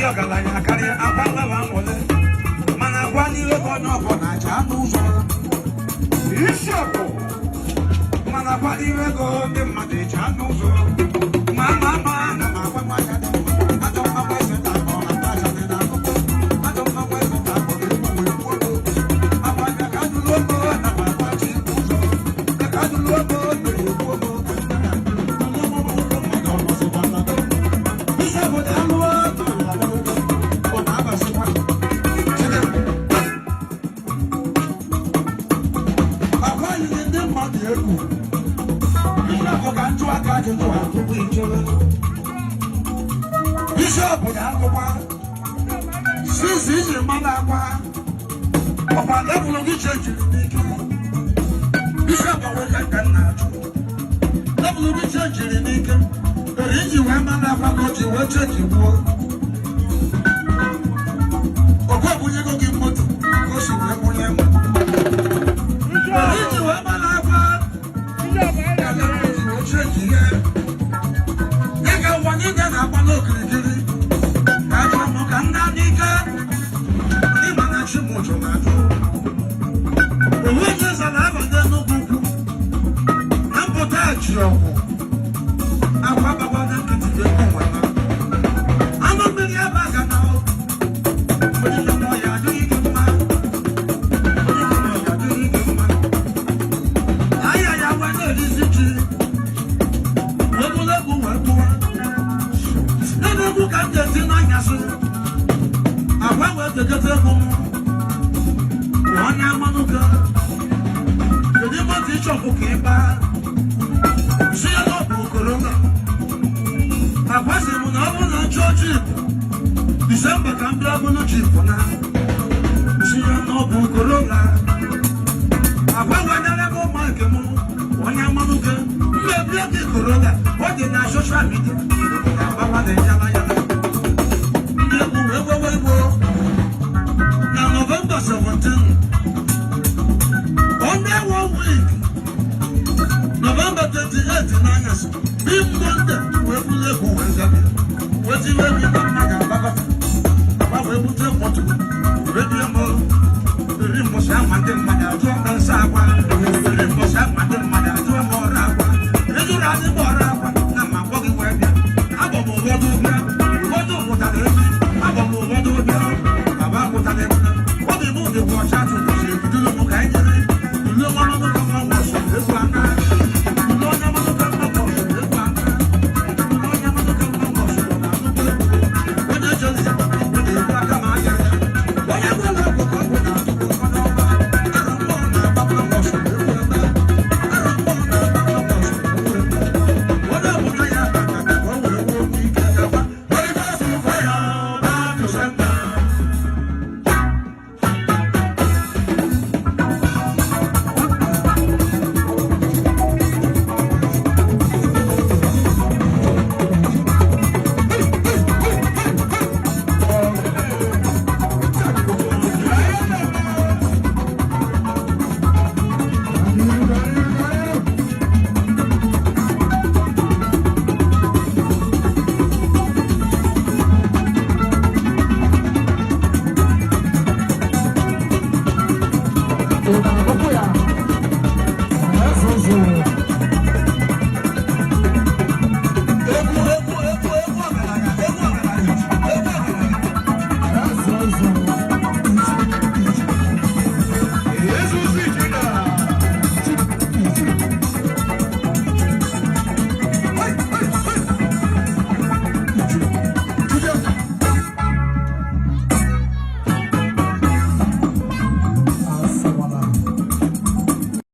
ọgaranya karịa akwa laba nwole mana akwa n'ihe ka onye ọbọ na-acha n'ụzọ isi ọkụ mana akwa n'ihe ego ndị mmadụ echa n'ụzọ ma na m agwa nwaja dị ajọ mmanwụ eze ta akọ na aja dị n'akụkụ ajọ mmanwụ eze ta akọ na-egbu mgbe akwa anya ka dụrụ ogo na ma akwa chi ụzọ ka dụrụ ogo mere egbu ogo Bishop Yakwa, since he's your mother, upon level of the church, Bishop Awaka, level of the church in Lincoln, the Rigi women have got you what church you were. Or what would you go give motor? Because you were him. The Rigi women have got church here. December can be a cheap for now. She no Corona. I want another market. One Yamanuka, maybe Corona. What did I social media? Now November 17. On that 1 week. November 28th, being Monday, where we live, who is that? What's the way we got my Radio Mo, the Rimos and Mother, John Sawa, the Rimos and Mother, John Mora, the Rimos